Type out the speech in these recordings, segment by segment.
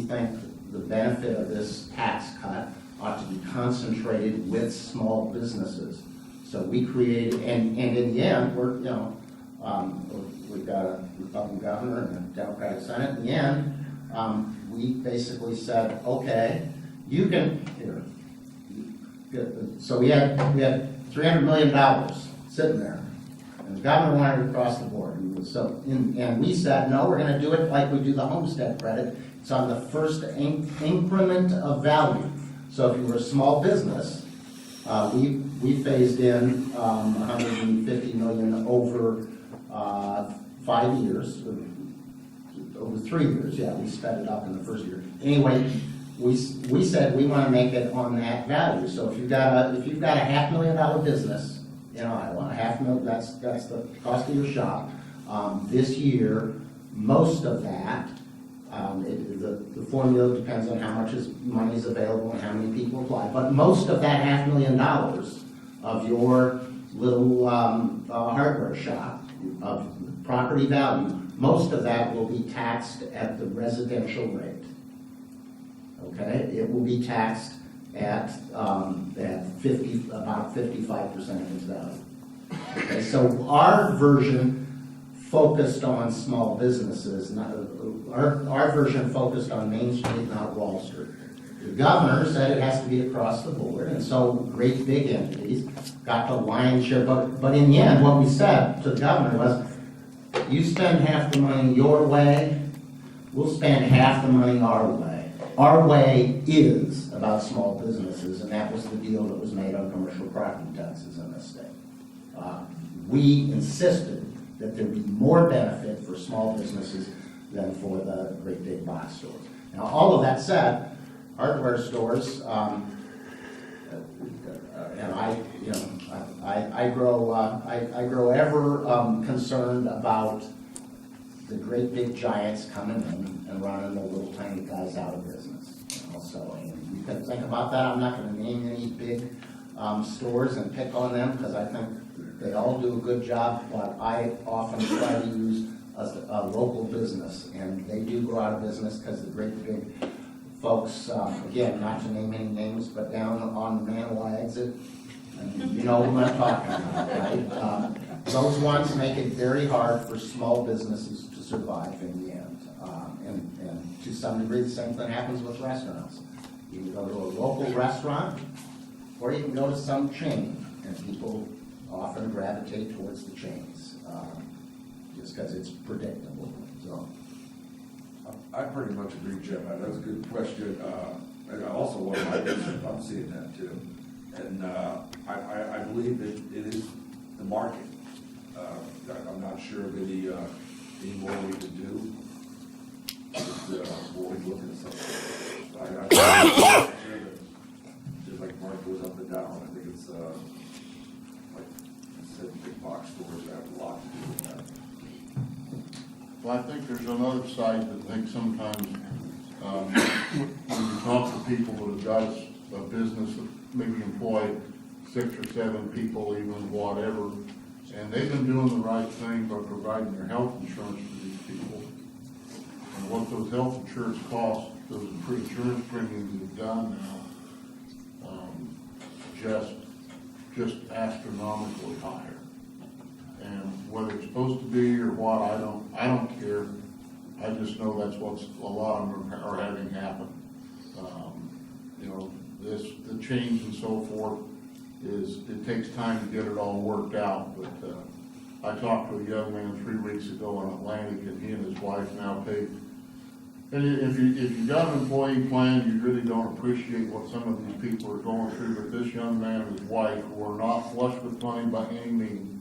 think the benefit of this tax cut ought to be concentrated with small businesses. So we created, and in the end, we've got a Republican governor and a Democratic Senate. In the end, we basically said, okay, you can, here. So we had $300 million sitting there, and the governor wanted it across the board. And we said, no, we're going to do it like we do the homestead credit. It's on the first increment of value. So if you were a small business, we phased in $150 million over 5 years, over 3 years. Yeah, we sped it up in the first year. Anyway, we said we want to make it on that value. So if you've got a $500,000 business in Iowa, $500,000, that's the cost of your shop. This year, most of that, the formula depends on how much money is available and how many people apply. But most of that $500,000 of your little hardware shop of property value, most of that will be taxed at the residential rate. Okay, it will be taxed at about 55% of its value. Okay, so our version focused on small businesses. Our version focused on Main Street, not Wall Street. The governor said it has to be across the board, and so great big entities got the lion's share. But in the end, what we said to the governor was, you spend half the money your way, we'll spend half the money our way. Our way is about small businesses, and that was the deal that was made on commercial property taxes in this state. We insisted that there be more benefit for small businesses than for the great big box stores. Now, all of that said, hardware stores, and I grow ever concerned about the great big giants coming in and running the little tiny guys out of business. So you can think about that. I'm not going to name any big stores and pick on them because I think they all do a good job, but I often try to use a local business, and they do go out of business because the great big folks, again, not to name any names, but down on the Manoa exit, and you know who I'm talking about, right? Those ones make it very hard for small businesses to survive in the end. And to some degree, the same thing happens with restaurants. You can go to a local restaurant, or you can go to some chain, and people often gravitate towards the chains, just because it's predictable. So, I pretty much agree, Jim. That's a good question. And I also want to, I'm seeing that too. And I believe that it is the market. I'm not sure of any more we can do. We're looking at something. I just like market goes up and down. I think it's like I said, big box stores have a lot to do with that. Well, I think there's another side that I think sometimes when you talk to people that have got a business that maybe employ 6 or 7 people, even whatever, and they've been doing the right thing by providing their health insurance for these people. And what those health insurance costs, those insurance premiums have done now, just astronomically higher. And whether it's supposed to be or what, I don't care. I just know that's what's a lot of them are having happen. The change and so forth it takes time to get it all worked out. But I talked to a young man 3 weeks ago in Atlantic, and he and his wife now pay. And if you've got an employee plan, you really don't appreciate what some of these people are going through. But this young man and his wife, who are not flush with money by any means,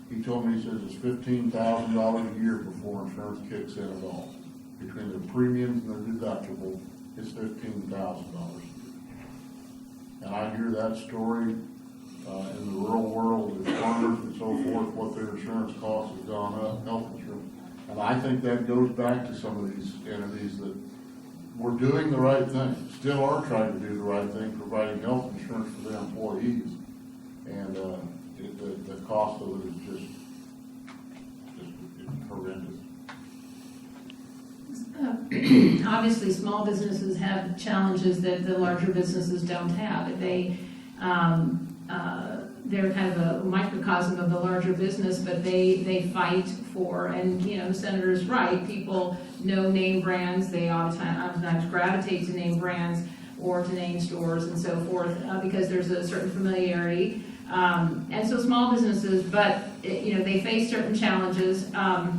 he told me, he says it's $15,000 a year before insurance kicks in at all. Between their premiums and their deductible, it's $15,000 a year. And I hear that story in the real world with farmers and so forth, what their insurance costs have gone up, health insurance. And I think that goes back to some of these entities that we're doing the right thing, still are trying to do the right thing, providing health insurance for their employees. And the cost of it is just horrendous. obviously, small businesses have challenges that the larger businesses don't have. They're kind of a microcosm of the larger business, but they fight for, and you know, the senator's right, people know name brands, they oftentimes gravitate to name brands or to name stores and so forth, because there's a certain familiarity. And so small businesses, but you know, they face certain challenges, but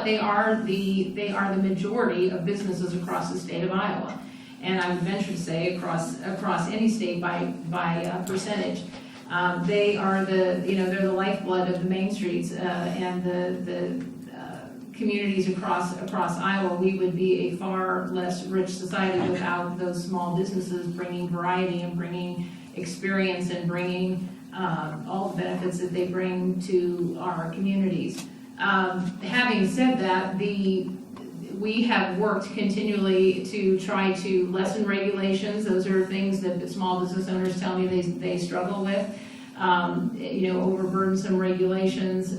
they are the majority of businesses across the state of Iowa. And I would venture to say across any state by percentage. They are they're the lifeblood of the main streets and the communities across Iowa. We would be a far less rich society without those small businesses bringing variety and bringing experience and bringing all the benefits that they bring to our communities. Having said that, we have worked continually to try to lessen regulations. Those are things that the small business owners tell me they struggle with. Overburdensome regulations,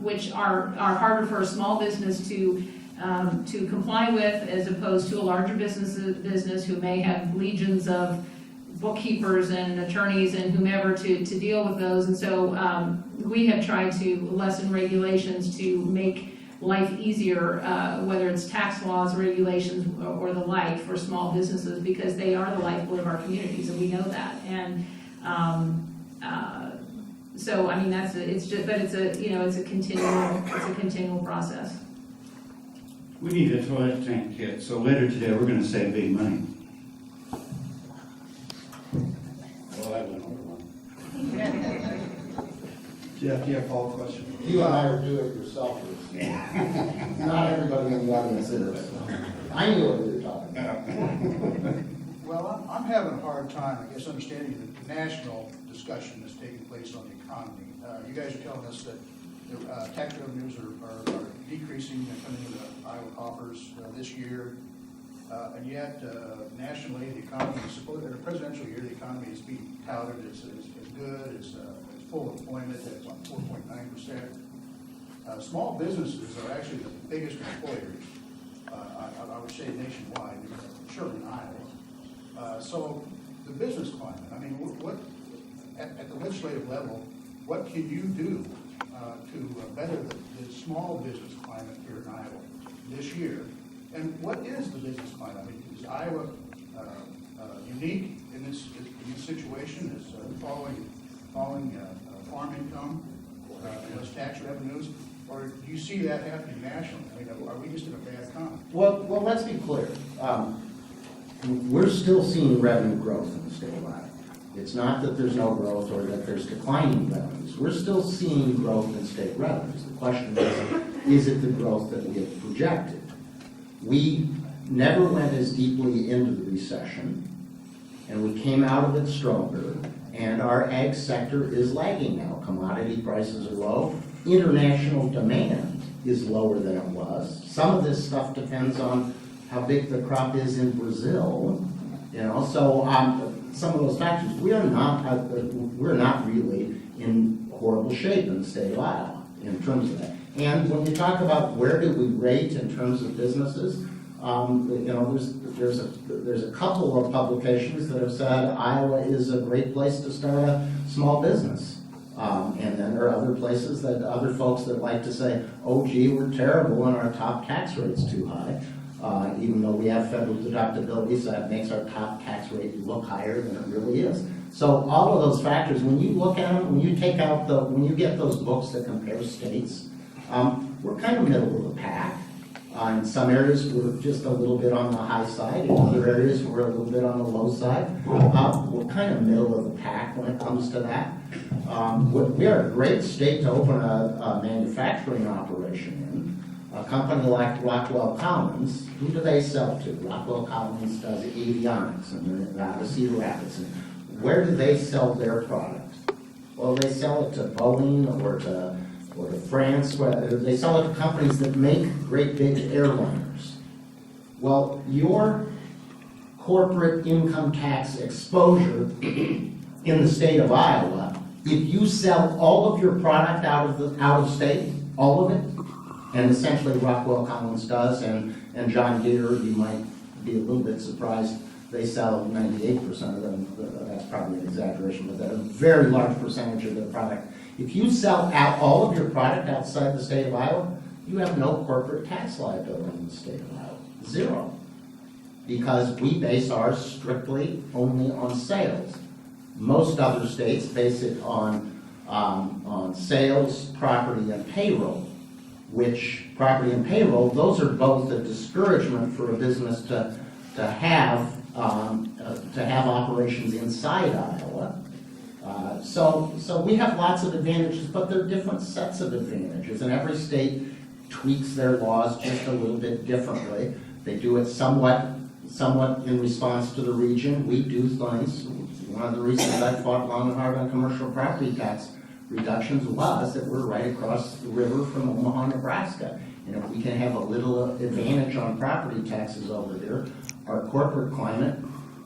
which are harder for a small business to comply with, as opposed to a larger business who may have legions of bookkeepers and attorneys and whomever to deal with those. And so we have tried to lessen regulations to make life easier, whether it's tax laws, regulations, or the like for small businesses, because they are the lifeblood of our communities, and we know that. And so I mean it's a continual process. We need a toilet tank kit, so later today we're going to save big money. Well, that went over well. Jeff, do you have a follow-up question? You and I are do-it-yourselfers. Not everybody in the audience is. I knew what we were talking about. Well, I'm having a hard time, I guess, understanding the national discussion that's taking place on the economy. You guys are telling us that the tax revenues are decreasing and coming into the Iowa coffers this year, and yet nationally the economy is supposed, in a presidential year, the economy is being touted as good, it's full employment at 4.9%. Small businesses are actually the biggest employers, I would say nationwide, surely in Iowa. So the business climate, I mean, what at the legislative level, what can you do to better the small business climate here in Iowa this year? And what is the business climate? I mean, is Iowa unique in this situation? Is following farm income and those tax revenues? Or do you see that happening nationally? I mean, are we just in a bad economy? Well, let's be clear. We're still seeing revenue growth in the state of Iowa. It's not that there's no growth or that there's declining revenues. We're still seeing growth in state revenues. The question is it the growth that we have projected? We never went as deeply into the recession, and we came out of it stronger, and our ag sector is lagging now. Commodity prices are low. International demand is lower than it was. Some of this stuff depends on how big the crop is in Brazil, so some of those factors. We're not really in horrible shape in the state of Iowa in terms of that. And when you talk about where do we rate in terms of businesses, there's a couple of publications that have said Iowa is a great place to start a small business. And then there are other places that other folks that like to say, oh gee, we're terrible and our top tax rate's too high. Even though we have federal deductibility, so that makes our top tax rate look higher than it really is. So all of those factors, when you look at them, when you get those books that compare states, we're kind of middle of the pack. In some areas, we're just a little bit on the high side. In other areas, we're a little bit on the low side. We're kind of middle of the pack when it comes to that. We are a great state to open a manufacturing operation in. A company like Rockwell Collins, who do they sell to? Rockwell Collins does avionics, and they're out of Cedar Rapids. And where do they sell their product? Well, they sell it to Boeing or to France. They sell it to companies that make great big airliners. Well, your corporate income tax exposure in the state of Iowa, if you sell all of your product out of state, all of it, And essentially Rockwell Collins does, and John Deere, you might be a little bit surprised, they sell 98% of them, that's probably an exaggeration, but they're a very large percentage of their product. If you sell out all of your product outside the state of Iowa, you have no corporate tax liability in the state of Iowa, zero. Because we base ours strictly only on sales. Most other states base it on sales, property, and payroll, which property and payroll, those are both a discouragement for a business to have operations inside Iowa. So we have lots of advantages, but there are different sets of advantages, and every state tweaks their laws just a little bit differently. They do it somewhat in response to the region. We do things. One of the reasons I fought long and hard on commercial property tax reductions was that we're right across the river from Omaha, Nebraska. And if we can have a little advantage on property taxes over here, our corporate climate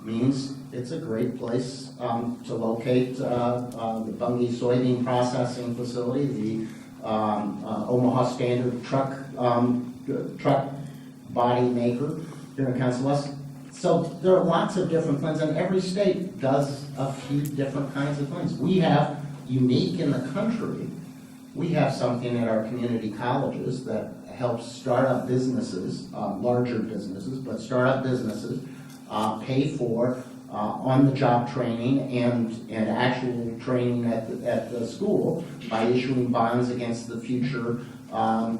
means it's a great place to locate the Bunge soybean processing facility, the Omaha Standard truck body maker here in Council Bluffs. So there are lots of different things, and every state does a few different kinds of things. We have, unique in the country, we have something at our community colleges that helps startup businesses, larger businesses, but startup businesses pay for on-the-job training and actual training at the school by issuing bonds against the future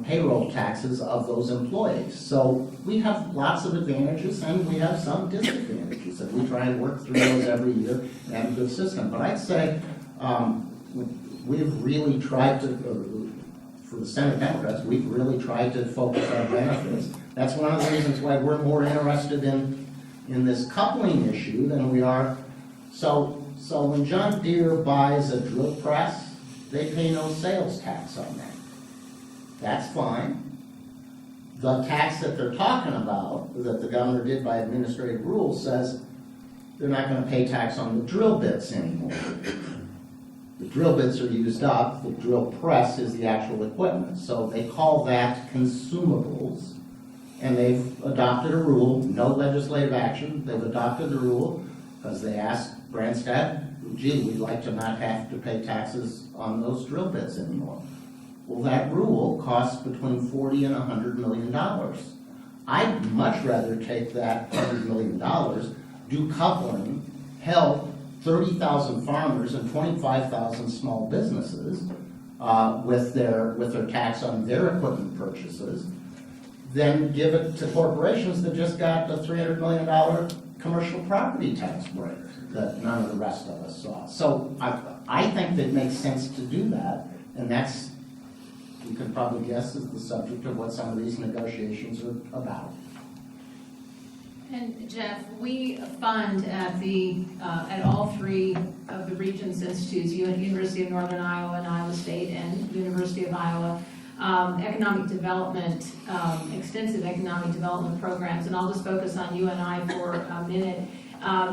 payroll taxes of those employees. So we have lots of advantages and we have some disadvantages, and we try and work through those every year and have a good system. But I'd say we've really tried to, for the Senate Democrats, we've really tried to focus our benefits. That's one of the reasons why we're more interested in this coupling issue than we are. So when John Deere buys a drill press, they pay no sales tax on that. That's fine. The tax that they're talking about, that the governor did by administrative rules, says they're not going to pay tax on the drill bits anymore. The drill bits are used up, the drill press is the actual equipment. So they call that consumables, and they've adopted a rule, no legislative action, they've adopted the rule because they asked Branstad, gee, we'd like to not have to pay taxes on those drill bits anymore. Well, that rule costs between $40 and $100 million. I'd much rather take that $100 million, do coupling, help 30,000 farmers and 25,000 small businesses with their tax on their equipment purchases, then give it to corporations that just got a $300 million commercial property tax break that none of the rest of us saw. So I think that it makes sense to do that, and that's, you can probably guess, is the subject of what some of these negotiations are about. And Jeff, we fund at all three of the Regents Institutes, University of Northern Iowa and Iowa State and University of Iowa, economic development, extensive economic development programs, and I'll just focus on UNI for a minute.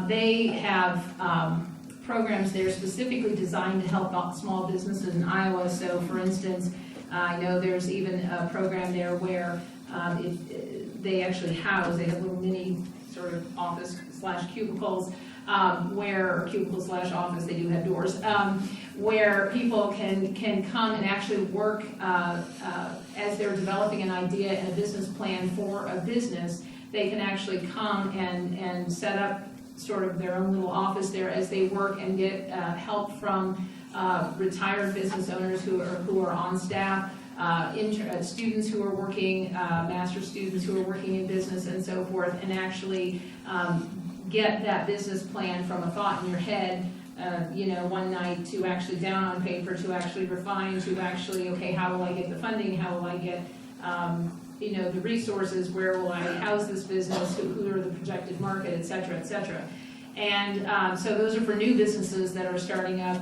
They have programs there specifically designed to help out small businesses in Iowa. So for instance, I know there's even a program there where they actually house, they have little mini sort of office/cubicles, or cubicle/office, they do have doors, where people can come and actually work as they're developing an idea and a business plan for a business. They can actually come and set up sort of their own little office there as they work and get help from retired business owners who are on staff, students who are working, master students who are working in business and so forth, and actually get that business plan from a thought in your head, one night, to actually down on paper, to actually refine, to actually, okay, how will I get the funding, how will I get the resources, where will I house this business, who are the projected market, et cetera, et cetera. And so those are for new businesses that are starting up.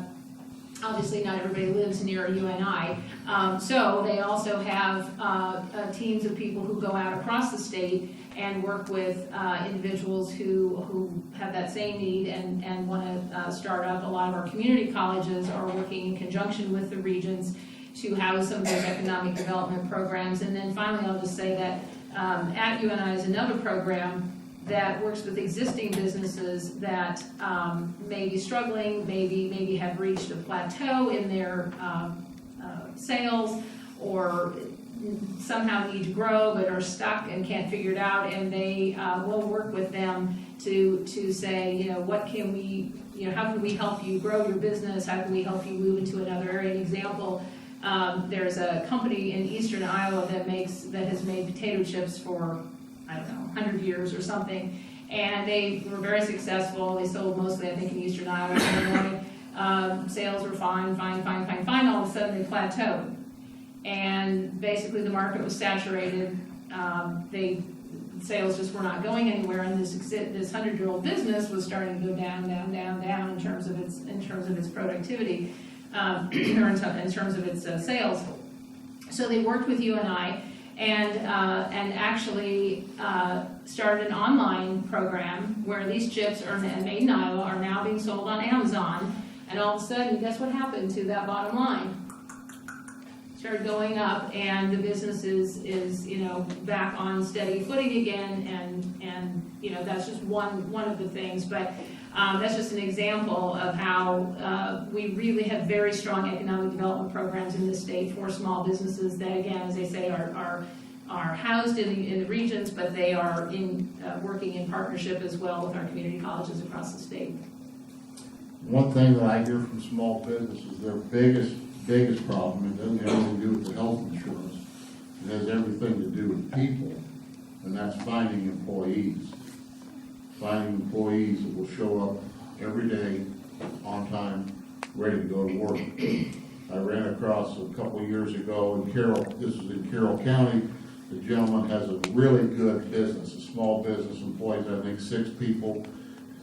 Obviously, not everybody lives near a UNI. So they also have teams of people who go out across the state and work with individuals who have that same need and want to start up. A lot of our community colleges are working in conjunction with the Regents to house some of those economic development programs. And then finally, I'll just say that at UNI is another program that works with existing businesses that may be struggling, maybe have reached a plateau in their sales, or somehow need to grow but are stuck and can't figure it out, and they will work with them to say, you know, what can we, you know, how can we help you grow your business? How can we help you move into another area? An example, there's a company in eastern Iowa that has made potato chips for, I don't know, 100 years or something, and they were very successful. They sold mostly, I think, in eastern Iowa and Illinois. Sales were fine. All of a sudden, they plateaued. And basically the market was saturated. Sales just were not going anywhere, and this 100-year-old business was starting to go down in terms of its productivity, or in terms of its sales. So they worked with UNI and actually started an online program where these chips are made in Iowa, are now being sold on Amazon, and all of a sudden, guess what happened to that bottom line? Started going up, and the business is you know, back on steady footing again, and you know, that's just one of the things, but that's just an example of how we really have very strong economic development programs in this state for small businesses that, again, as I say, are housed in the regions, but they are working in partnership as well with our community colleges across the state. One thing that I hear from small businesses, their biggest problem, it doesn't have anything to do with the health insurance, it has everything to do with people, and that's finding employees. Finding employees that will show up every day, on time, ready to go to work. I ran across a couple of years ago in this is in Carroll County, the gentleman has a really good business, a small business, employs, I think, 6 people,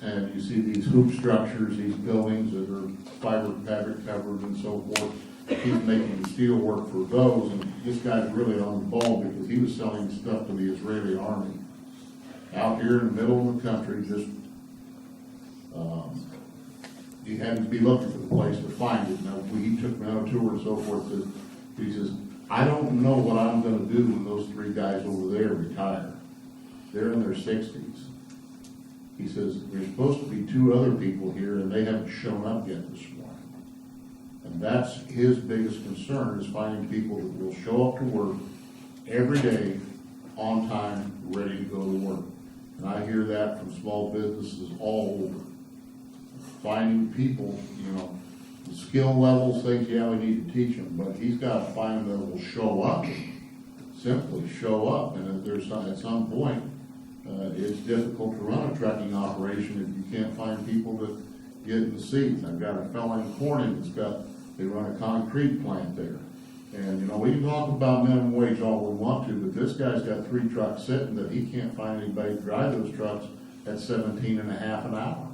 and you see these hoop structures, these buildings that are fiber fabric covered and so forth. He's making steel work for those, and this guy's really on the ball because he was selling stuff to the Israeli army out here in the middle of the country. Just you had to be looking for the place to find it. Now, he took me on a tour and so forth. He says, I don't know what I'm going to do when those 3 guys over there retire. They're in their 60s. He says, there's supposed to be 2 other people here, and they haven't shown up yet this morning. And that's his biggest concern, is finding people that will show up to work every day, on time, ready to go to work. And I hear that from small businesses all over. Finding people, you know, the skill levels, things, yeah, we need to teach them, but he's got to find them that will show up, simply show up. And if there's at some point, it's difficult to run a trucking operation if you can't find people that get in the seats. I've got a fellow in Corning they run a concrete plant there. And, you know, we can talk about minimum wage all we want to, but this guy's got 3 trucks sitting that he can't find anybody to drive those trucks at 17 and a half an hour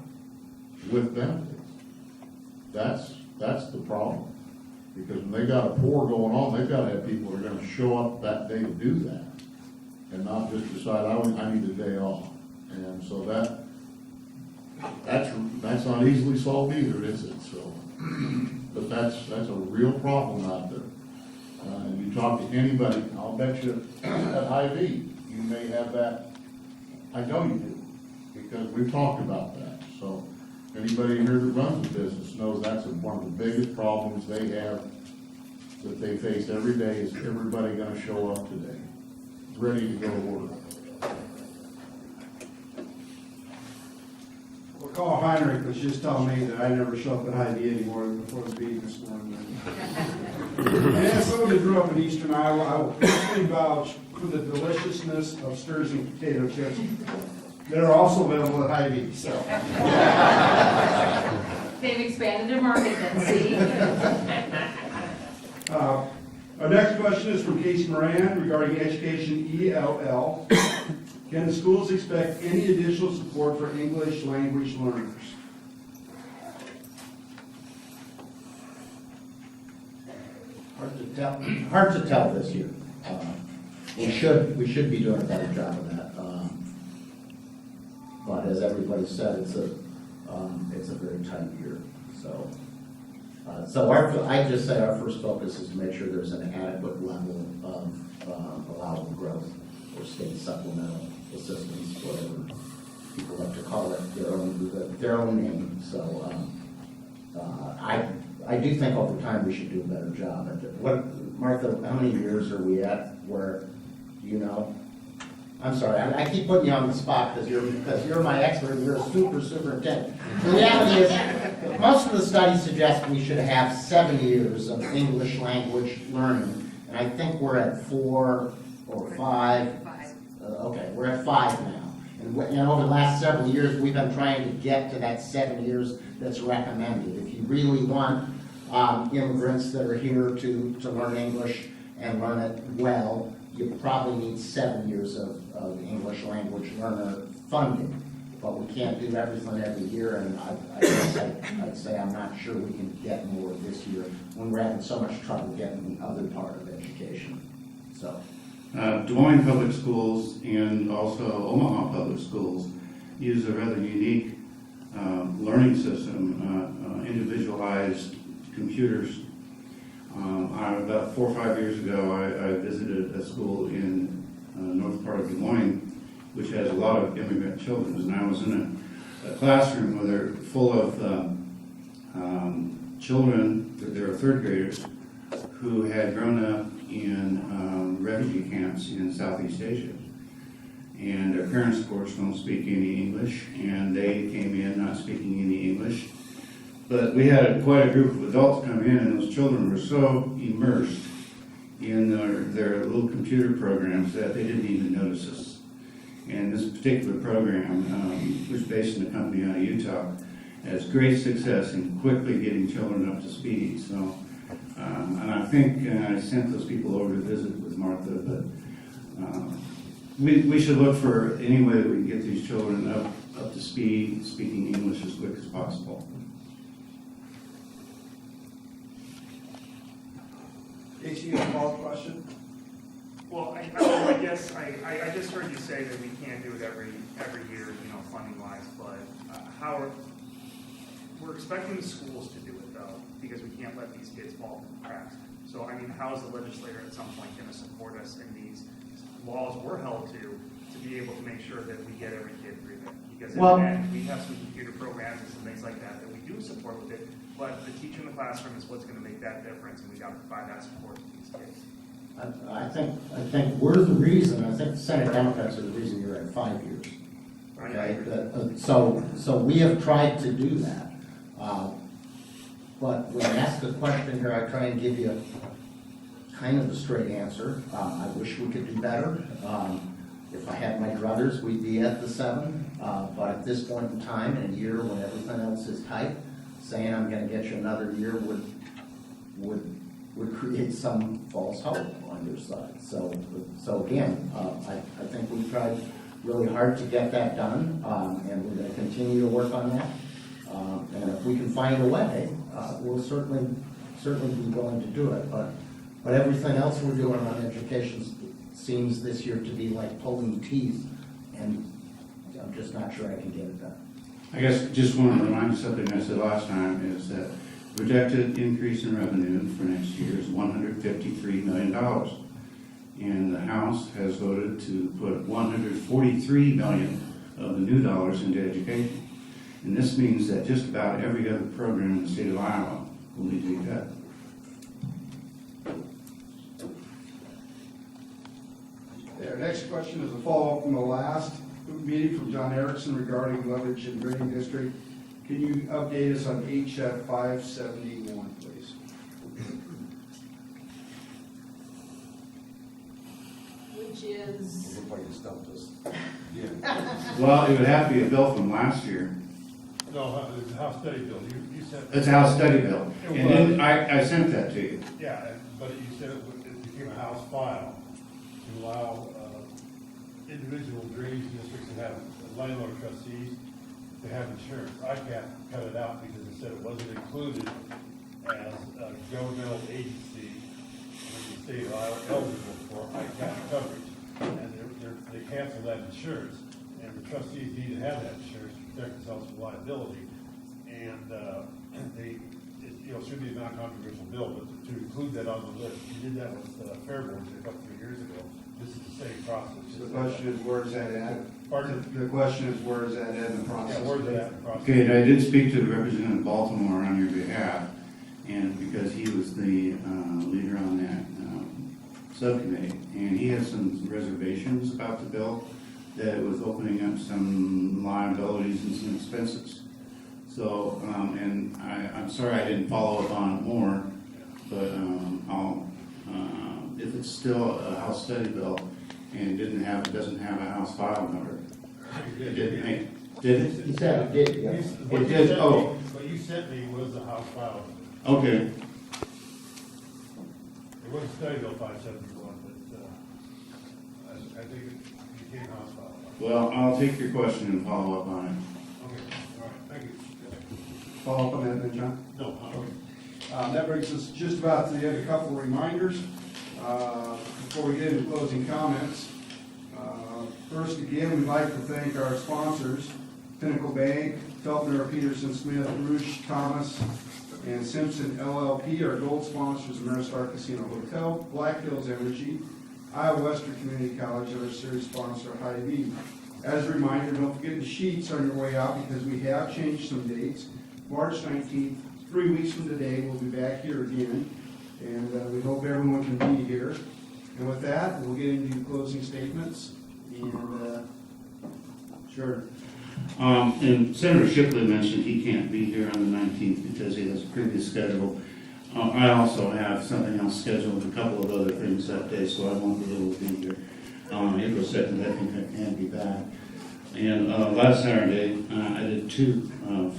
with benefits. That's the problem. Because when they got a pour going on, they've got to have people that are going to show up that day to do that, and not just decide, I need a day off. And so that's not easily solved either, is it? So, but that's a real problem out there. And you talk to anybody, I'll bet you at Hy-Vee, you may have that. I know you do, because we've talked about that. So anybody here that runs a business knows that's one of the biggest problems they have, that they face every day, is everybody going to show up today, ready to go to work. Well, Carl Heinrich was just telling me that I never show up at Hy-Vee anymore before the meeting this morning. And as someone who grew up in eastern Iowa, I will personally vouch for the deliciousness of Sturgeon potato chips that are also available at Hy-Vee. So. They've expanded their market then, see? Our next question is from Casey Moran regarding education ELL. Can the schools expect any additional support for English language learners? Hard to tell this year. We should be doing a better job of that. But as everybody said, it's a very tight year. So So I'd just say our first focus is to make sure there's an adequate level of allowable growth or state supplemental assistance, whatever people like to call it, their own name. So I do think over time we should do a better job at it. What, Martha, how many years are we at where, you know? I'm sorry, I keep putting you on the spot because you're my expert and you're a superintendent. The reality is, most of the studies suggest we should have 7 years of English language learning. And I think we're at 4 or 5. Okay, we're at 5 now. And over the last several years, we've been trying to get to that 7 years that's recommended. If you really want immigrants that are here to learn English and learn it well, you probably need 7 years of English language learner funding. But we can't do everything every year, and I guess I'd say I'm not sure we can get more this year when we're having so much trouble getting the other part of education. So. Des Moines Public Schools and also Omaha Public Schools use a rather unique learning system, individualized computers. About 4 or 5 years ago, I visited a school in north part of Des Moines, which has a lot of immigrant children, and I was in a classroom where they're full of children, they're third graders, who had grown up in refugee camps in Southeast Asia. And their parents, of course, don't speak any English, and they came in not speaking any English. But we had quite a group of adults come in, and those children were so immersed in their little computer programs that they didn't even notice us. And this particular program, which is based in a company out of Utah, has great success in quickly getting children up to speed. So, and I think I sent those people over to visit with Martha, but we should look for any way that we can get these children up to speed, speaking English as quick as possible. Casey, you have a follow-up question? Well, I guess I just heard you say that we can't do it every year, funding wise, but we're expecting the schools to do it though, because we can't let these kids fall through the cracks. So I mean, how is the legislator at some point going to support us in these laws we're held to be able to make sure that we get every kid through that? Because in the end, we have some computer programs and some things like that we do support with it, but the teacher in the classroom is what's going to make that difference, and we got to provide that support to these kids. I think we're the reason, I think the Senate Democrats are the reason you're at 5 years. Okay, so we have tried to do that. But when I ask a question here, I try and give you kind of a straight answer. I wish we could do better. If I had my druthers, we'd be at the 7. But at this point in time, in a year when everything else is tight, saying I'm going to get you another year would create some false hope on your side. So again, I think we've tried really hard to get that done, and we're going to continue to work on that. And if we can find a way, we'll certainly be willing to do it. But everything else we're doing on education seems this year to be like pulling teeth, and I'm just not sure I can get it done. I guess just want to remind you something I said last time is that projected increase in revenue for next year is $153 million. And the House has voted to put $143 million of the new dollars into education. And this means that just about every other program in the state of Iowa will need to be cut. Our next question is a follow-up from the last meeting from John Erickson regarding leverage and grading district. Can you update us on HF 571, please? Which is, Look like you stumped us. Yeah. Well, it would have to be a bill from last year. No, it's a House study bill. You said. It's a House study bill. And then I sent that to you. Yeah, but you said it became a House file to allow individual drainage districts that have landlord trustees to have insurance. I can't cut it out because it said it wasn't included as a governmental agency in the state of Iowa eligible for ICAP coverage. And they canceled that insurance. And the trustees need to have that insurance to protect themselves from liability. And should be a non-controversial bill, but to include that on the list, you did that with Fair Boards a couple of years ago. This is the same process. The question is, where is that at? Pardon? The question is, where is that at in the process? Yeah, where's that in the process? Okay, and I did speak to Representative Baltimore on your behalf, and because he was the leader on that subcommittee, and he has some reservations about the bill, that it was opening up some liabilities and some expenses. So, and I'm sorry I didn't follow up on it more, but if it's still a House study bill and it doesn't have a House file number, it didn't make, did it? He said it did, yeah. What It you did, sent oh. me- What you sent me was the House file. Okay, It wasn't study bill 571, but I think it became House file. well, I'll take your question and follow up on it. Okay, all right, thank you. Follow up on that, then, John? No, okay. That brings us just about to the end. A couple of reminders before we get into closing comments. First, again, we'd like to thank our sponsors, Pinnacle Bank, Feltner, Peterson, Smith, Rouge, Thomas, and Simpson LLP, our gold sponsors, Ameristar Casino Hotel, Black Hills Energy, Iowa Western Community College, and our series sponsor, Hy-Vee. As a reminder, don't forget the sheets on your way out because we have changed some dates. March 19th, 3 weeks from today, we'll be back here again, and we hope everyone can be here. And with that, we'll get into closing statements. And, sure. And Senator Shipley mentioned he can't be here on the 19th because he has a previous schedule. I also have something else scheduled, a couple of other things that day, so I won't be able to be here. April 2nd, I think I can be back. And last Saturday, I did 2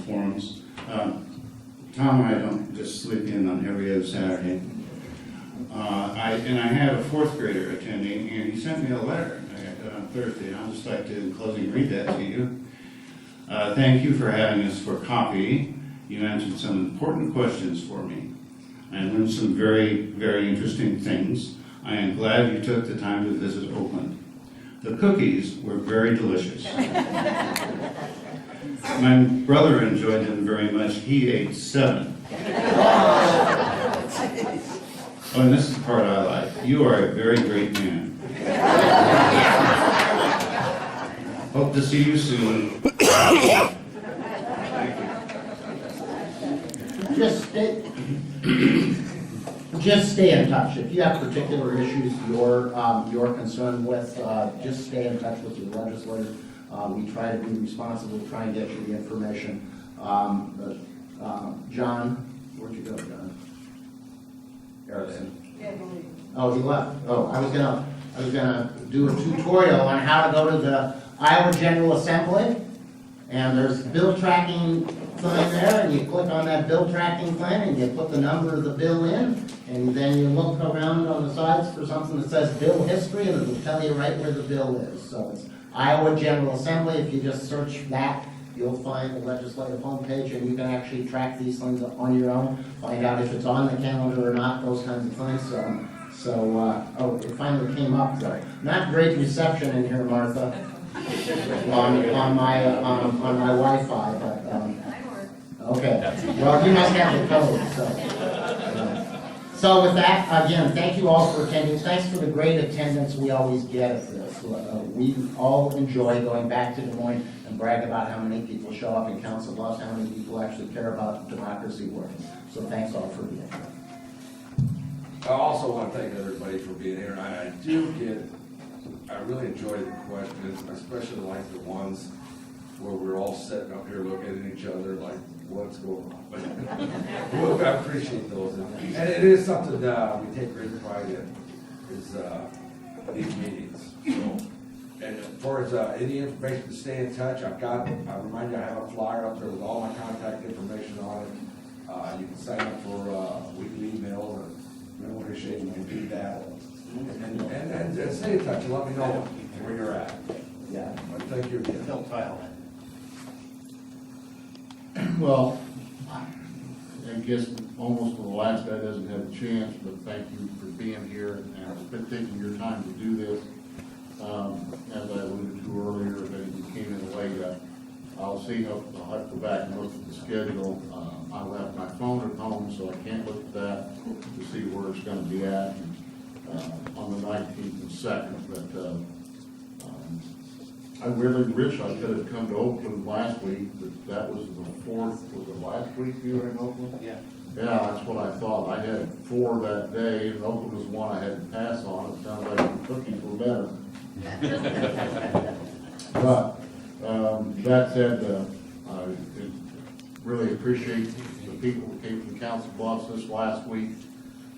forums. Tom and I don't just sleep in on every other Saturday. And I had a 4th grader attending, and he sent me a letter on Thursday. I'd just like to, in closing, read that to you. Thank you for having us for coffee. You answered some important questions for me. I learned some very, very interesting things. I am glad you took the time to visit Oakland. The cookies were very delicious. My brother enjoyed them very much. He ate 7. Oh, and this is the part I like. You are a very great man. Hope to see you soon. Thank you. Just stay in touch. If you have particular issues you're concerned with, just stay in touch with your legislator. We try to be responsible, try and get you the information. John, where'd you go, John? Erickson. Oh, he left. Oh, I was gonna do a tutorial on how to go to the Iowa General Assembly, and there's bill tracking thing there, and you click on that bill tracking thing, and you put the number of the bill in, and then you look around on the sides for something that says bill history, and it'll tell you right where the bill is. So it's Iowa General Assembly. If you just search that, you'll find the legislative homepage, and you can actually track these things on your own, find out if it's on the calendar or not, those kinds of things. Oh, it finally came up though. Not great reception in here, Martha, on my Wi-Fi, but, okay. Well, you must have the code, so. So with that, again, thank you all for attending. Thanks for the great attendance we always get at this. We all enjoy going back to Des Moines and brag about how many people show up in Council Bluffs, how many people actually care about democracy working. So thanks all for being here. I also want to thank everybody for being here. I really enjoy the questions, especially like the ones where we're all sitting up here looking at each other like, what's going on? But I appreciate those. And it is something that we take great pride in, is these meetings. So, and as far as any information to stay in touch, I remind you, I have a flyer up there with all my contact information on it. You can sign up for weekly emails, or I appreciate you can do that. And stay in touch and let me know where you're at. Yeah. But thank you again. Well, I guess almost the last guy doesn't have a chance, but thank you for being here and for taking your time to do this. As I alluded to earlier, if you came in late, I'll see, I'll have to go back and look at the schedule. I left my phone at home, so I can't look at that to see where it's gonna be at, on the 19th and 2nd, but, I really wish I could have come to Oakland last week, but that was the 4th, was it last week you were in Oakland? Yeah. Yeah, that's what I thought. I had 4 that day, and Oakland was one I had to pass on. It sounded like the cookies were better. But, that said, I really appreciate the people that came from Council Bluffs this last week.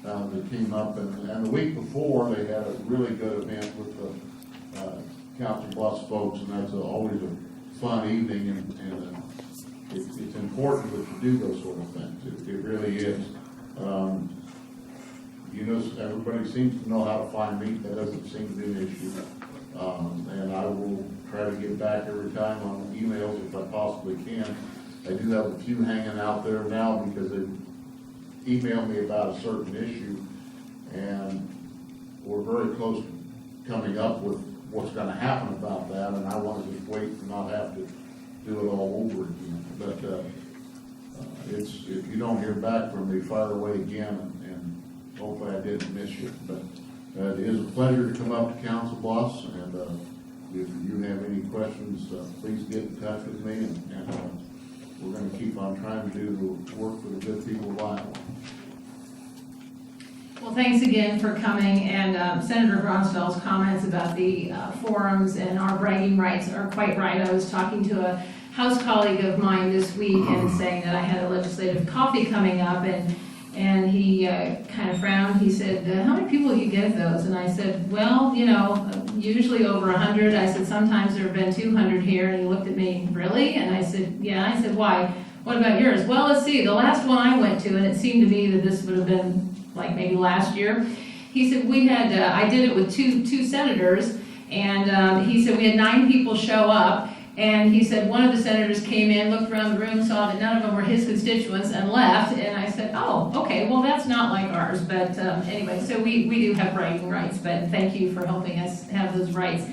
They came up, and the week before, they had a really good event with the Council Bluffs folks, and that's always a fun evening, and it's important that you do those sort of things. It really is. You know, everybody seems to know how to find meat. That doesn't seem to be an issue. And I will try to get back every time on emails if I possibly can. I do have a few hanging out there now because they emailed me about a certain issue, and we're very close to coming up with what's gonna happen about that, and I wanna just wait and not have to do it all over again. But, if you don't hear back from me, fire away again, and hopefully I didn't miss you. But, it is a pleasure to come up to Council Bluffs, and, if you have any questions, please get in touch with me, and we're gonna keep on trying to do the work for the good people of Iowa. Well, thanks again for coming, and Senator Gronsfield's comments about the forums and our bragging rights are quite right. I was talking to a House colleague of mine this week and saying that I had a legislative coffee coming up, and he kind of frowned. He said, how many people do you get those? And I said, well, you know, usually over 100. I said, sometimes there have been 200 here. And he looked at me, really? And I said, yeah. I said, why? What about yours? Well, let's see. The last one I went to, and it seemed to me that this would have been like maybe last year. He said, we had, I did it with two senators, and he said we had 9 people show up. And he said one of the senators came in, looked around the room, saw that none of them were his constituents, and left. And I said, oh, okay, well, that's not like ours. But anyway, so we do have bragging rights, but thank you for helping us have those rights.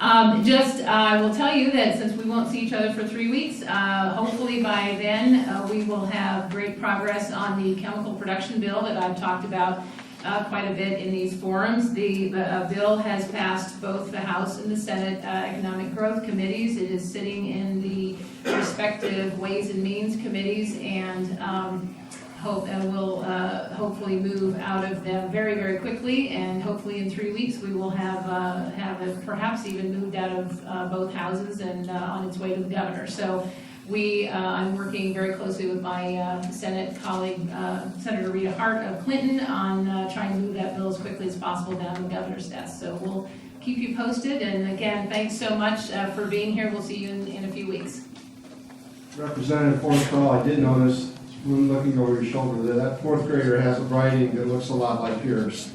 I will tell you that since we won't see each other for 3 weeks, hopefully by then we will have great progress on the chemical production bill that I've talked about quite a bit in these forums. The bill has passed both the House and the Senate Economic Growth Committees. It is sitting in the respective Ways and Means Committees, and will hopefully move out of them very, very quickly, and hopefully in 3 weeks we will have it perhaps even moved out of both houses and on its way to the governor. So I'm working very closely with my Senate colleague, Senator Rita Hart of Clinton, on trying to move that bill as quickly as possible down to the governor's desk. So we'll keep you posted, and again, thanks so much for being here. We'll see you in a few weeks. Representative Forrestal, I did notice, when looking over your shoulder, that 4th grader has a writing that looks a lot like yours.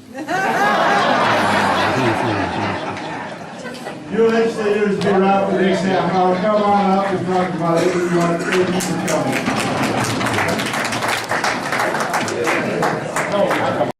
You legislators be around for the next half hour. Come on up and talk about it. We want to thank you for coming.